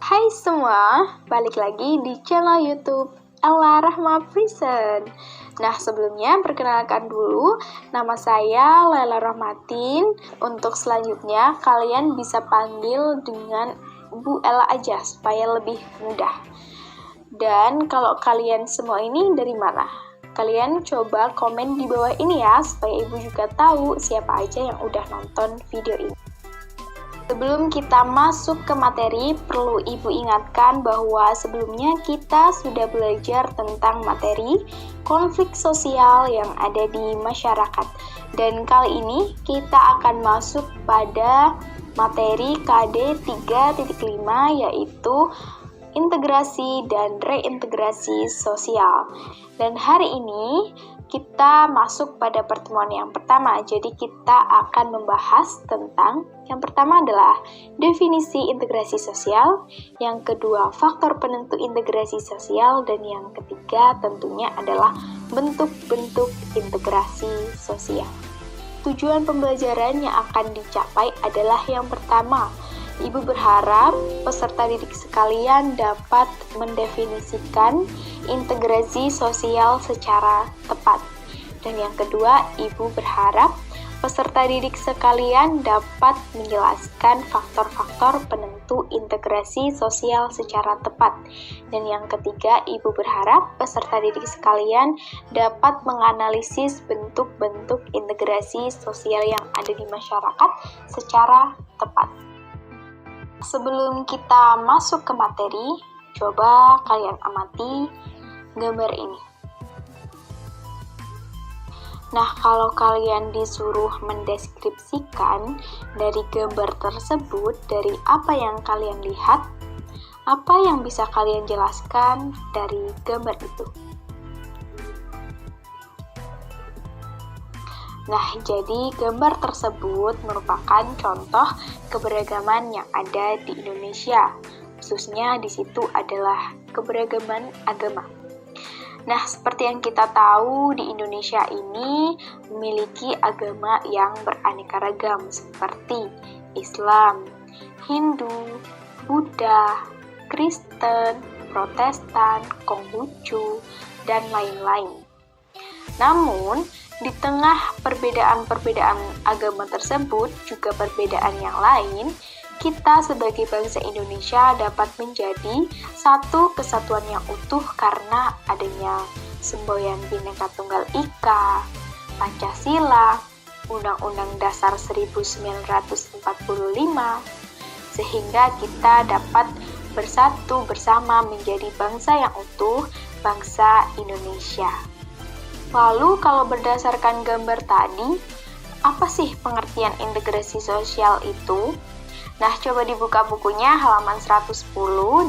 Hai semua, balik lagi di channel YouTube Ella Rahma Prison. Nah, sebelumnya perkenalkan dulu, nama saya Lela Rahmatin. Untuk selanjutnya, kalian bisa panggil dengan Bu Ella aja, supaya lebih mudah. Dan kalau kalian semua ini dari mana? Kalian coba komen di bawah ini ya, supaya ibu juga tahu siapa aja yang udah nonton video ini. Sebelum kita masuk ke materi, perlu Ibu ingatkan bahwa sebelumnya kita sudah belajar tentang materi konflik sosial yang ada di masyarakat. Dan kali ini kita akan masuk pada materi KD 3.5, yaitu integrasi dan reintegrasi sosial. Dan hari ini kita masuk pada pertemuan yang pertama. Jadi kita akan membahas tentang yang pertama adalah definisi integrasi sosial, yang kedua faktor penentu integrasi sosial, dan yang ketiga tentunya adalah bentuk-bentuk integrasi sosial. Tujuan pembelajaran yang akan dicapai adalah yang pertama, Ibu berharap peserta didik sekalian dapat mendefinisikan integrasi sosial secara tepat. Dan yang kedua, Ibu berharap peserta didik sekalian dapat menjelaskan faktor-faktor penentu integrasi sosial secara tepat. Dan yang ketiga, Ibu berharap peserta didik sekalian dapat menganalisis bentuk-bentuk integrasi sosial yang ada di masyarakat secara tepat. Sebelum kita masuk ke materi, coba kalian amati gambar ini. Nah, kalau kalian disuruh mendeskripsikan dari gambar tersebut, dari apa yang kalian lihat, apa yang bisa kalian jelaskan dari gambar itu? Nah, jadi gambar tersebut merupakan contoh keberagaman yang ada di Indonesia. Khususnya di situ adalah keberagaman agama. Nah, seperti yang kita tahu, di Indonesia ini memiliki agama yang beraneka ragam seperti Islam, Hindu, Buddha, Kristen, Protestan, Konghucu, dan lain-lain. Namun, di tengah perbedaan-perbedaan agama tersebut, juga perbedaan yang lain, kita sebagai bangsa Indonesia dapat menjadi satu kesatuan yang utuh karena adanya semboyan Bhinneka Tunggal Ika, Pancasila, Undang-Undang Dasar 1945, sehingga kita dapat bersatu bersama menjadi bangsa yang utuh, bangsa Indonesia. Lalu kalau berdasarkan gambar tadi, apa sih pengertian integrasi sosial itu? Nah, coba dibuka bukunya halaman 110,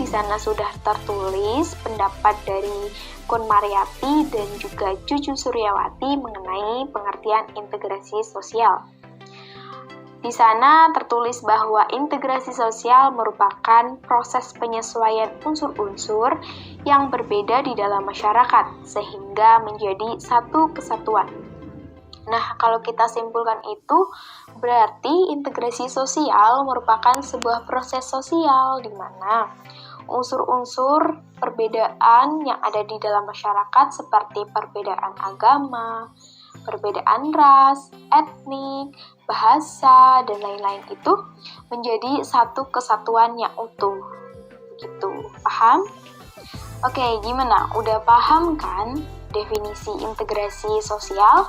di sana sudah tertulis pendapat dari Kun Mariyati dan juga Cucu Suryawati mengenai pengertian integrasi sosial. Di sana tertulis bahwa integrasi sosial merupakan proses penyesuaian unsur-unsur yang berbeda di dalam masyarakat, sehingga menjadi satu kesatuan. Nah, kalau kita simpulkan itu, berarti integrasi sosial merupakan sebuah proses sosial di mana unsur-unsur perbedaan yang ada di dalam masyarakat seperti perbedaan agama, perbedaan ras, etnik, bahasa, dan lain-lain itu menjadi satu kesatuan yang utuh. Gitu, paham? Oke, gimana? Udah paham kan definisi integrasi sosial?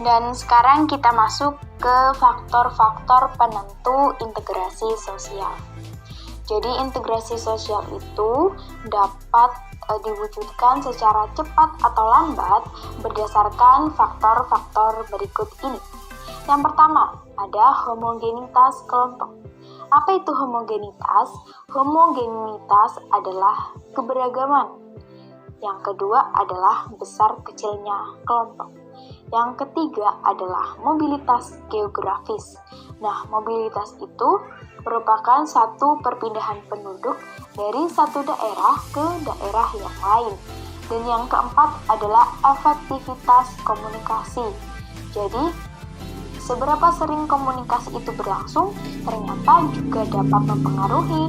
Dan sekarang kita masuk ke faktor-faktor penentu integrasi sosial. Jadi integrasi sosial itu dapat diwujudkan secara cepat atau lambat berdasarkan faktor-faktor berikut ini. Yang pertama, ada homogenitas kelompok. Apa itu homogenitas? Homogenitas adalah keberagaman. Yang kedua adalah besar kecilnya kelompok. Yang ketiga adalah mobilitas geografis. Nah, mobilitas itu merupakan satu perpindahan penduduk dari satu daerah ke daerah yang lain. Dan yang keempat adalah efektivitas komunikasi. Jadi, seberapa sering komunikasi itu berlangsung ternyata juga dapat mempengaruhi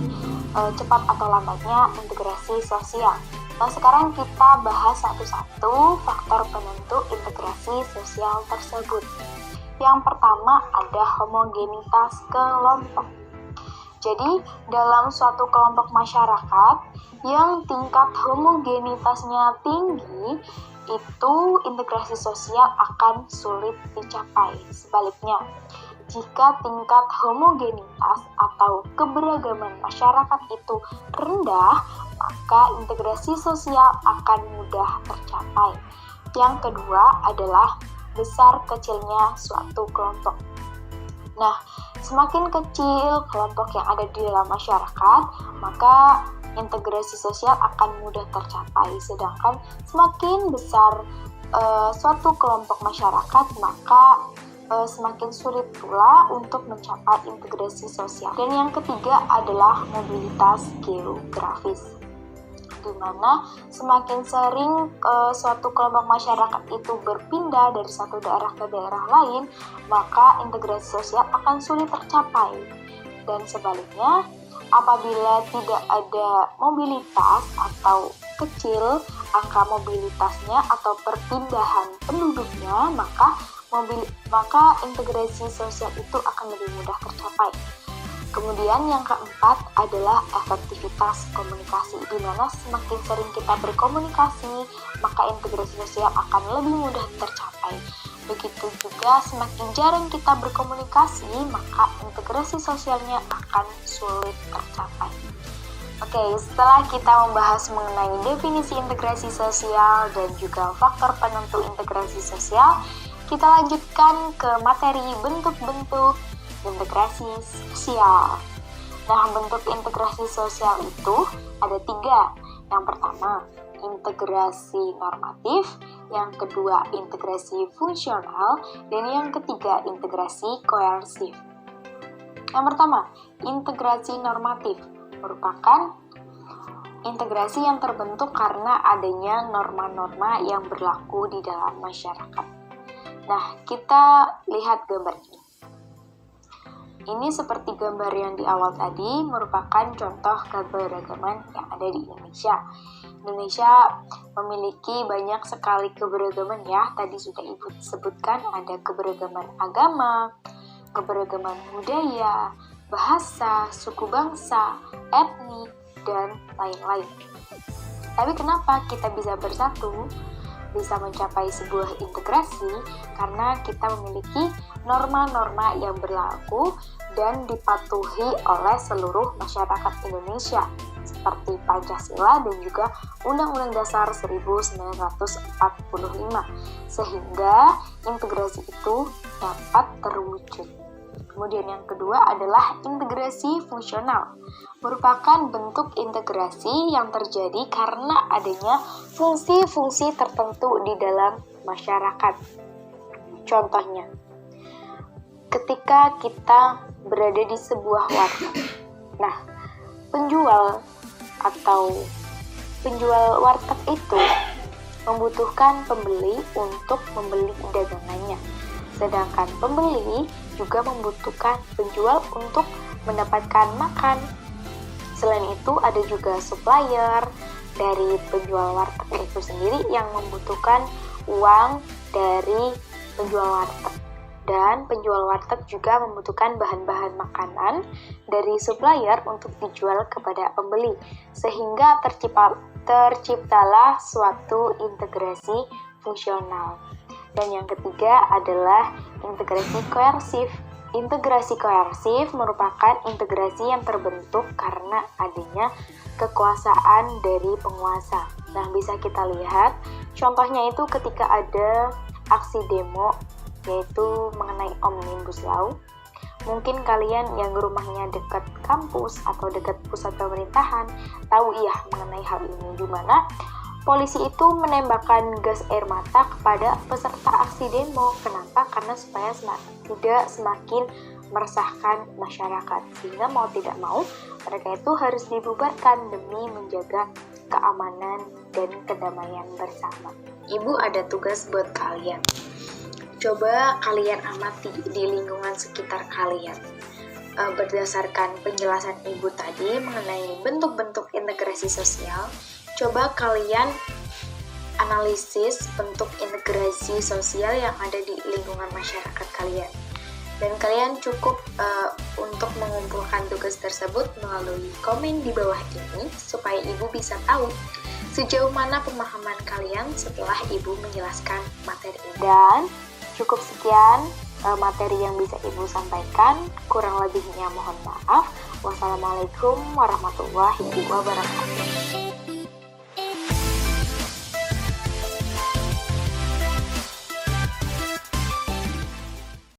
cepat atau lambatnya integrasi sosial. Nah, sekarang kita bahas satu-satu faktor penentu integrasi sosial tersebut. Yang pertama ada homogenitas kelompok. Jadi, dalam suatu kelompok masyarakat yang tingkat homogenitasnya tinggi, itu integrasi sosial akan sulit dicapai. Sebaliknya, jika tingkat homogenitas atau keberagaman masyarakat itu rendah, maka integrasi sosial akan mudah tercapai. Yang kedua adalah besar kecilnya suatu kelompok. Nah, semakin kecil kelompok yang ada di dalam masyarakat, maka integrasi sosial akan mudah tercapai. Sedangkan semakin besar suatu kelompok masyarakat, maka semakin sulit pula untuk mencapai integrasi sosial. Dan yang ketiga adalah mobilitas geografis, di mana semakin sering suatu kelompok masyarakat itu berpindah dari satu daerah ke daerah lain, maka integrasi sosial akan sulit tercapai. Dan sebaliknya, apabila tidak ada mobilitas atau kecil angka mobilitasnya atau perpindahan penduduknya, maka integrasi sosial itu akan lebih mudah tercapai. Kemudian yang keempat adalah efektivitas komunikasi, di mana semakin sering kita berkomunikasi, maka integrasi sosial akan lebih mudah tercapai. Begitu juga semakin jarang kita berkomunikasi, maka integrasi sosialnya akan sulit tercapai. Oke, setelah kita membahas mengenai definisi integrasi sosial dan juga faktor penentu integrasi sosial, kita lanjutkan ke materi bentuk-bentuk integrasi sosial. Nah, bentuk integrasi sosial itu ada 3. Yang pertama, integrasi normatif, yang kedua, integrasi fungsional, dan yang ketiga, integrasi koersif. Yang pertama, integrasi normatif merupakan integrasi yang terbentuk karena adanya norma-norma yang berlaku di dalam masyarakat. Nah, kita lihat gambar ini. Ini seperti gambar yang di awal tadi merupakan contoh keberagaman yang ada di Indonesia. Indonesia memiliki banyak sekali keberagaman ya. Tadi sudah Ibu sebutkan ada keberagaman agama, keberagaman budaya, bahasa, suku bangsa, etnik, dan lain-lain. Tapi kenapa kita bisa bersatu, bisa mencapai sebuah integrasi? Karena kita memiliki norma-norma yang berlaku dan dipatuhi oleh seluruh masyarakat Indonesia, seperti Pancasila dan juga Undang-Undang Dasar 1945, sehingga integrasi itu dapat terwujud. Kemudian yang kedua adalah integrasi fungsional, merupakan bentuk integrasi yang terjadi karena adanya fungsi-fungsi tertentu di dalam masyarakat. Contohnya, ketika kita berada di sebuah warteg. Nah, penjual warteg itu membutuhkan pembeli untuk membeli dagangannya. Sedangkan pembeli juga membutuhkan penjual untuk mendapatkan makan. Selain itu, ada juga supplier dari penjual warteg itu sendiri yang membutuhkan uang dari penjual warteg. Dan penjual warteg juga membutuhkan bahan-bahan makanan dari supplier untuk dijual kepada pembeli. Sehingga terciptalah suatu integrasi fungsional. Dan yang ketiga adalah integrasi koersif. Integrasi koersif merupakan integrasi yang terbentuk karena adanya kekuasaan dari penguasa. Nah, bisa kita lihat contohnya itu ketika ada aksi demo, yaitu mengenai Omnibus Law. Mungkin kalian yang rumahnya dekat kampus atau dekat pusat pemerintahan tahu ya mengenai hal ini, di mana polisi itu menembakkan gas air mata kepada peserta aksi demo. Kenapa? Karena supaya tidak semakin meresahkan masyarakat. Sehingga mau tidak mau, mereka itu harus dibubarkan demi menjaga keamanan dan kedamaian bersama. Ibu ada tugas buat kalian. Coba kalian amati di lingkungan sekitar kalian. berdasarkan penjelasan Ibu tadi mengenai bentuk-bentuk integrasi sosial, coba kalian analisis bentuk integrasi sosial yang ada di lingkungan masyarakat kalian. Dan kalian cukup untuk mengumpulkan tugas tersebut melalui komen di bawah ini supaya Ibu bisa tahu sejauh mana pemahaman kalian setelah Ibu menjelaskan materi ini. Dan cukup sekian materi yang bisa Ibu sampaikan. Kurang lebihnya mohon maaf. Wassalamualaikum warahmatullahi wabarakatuh.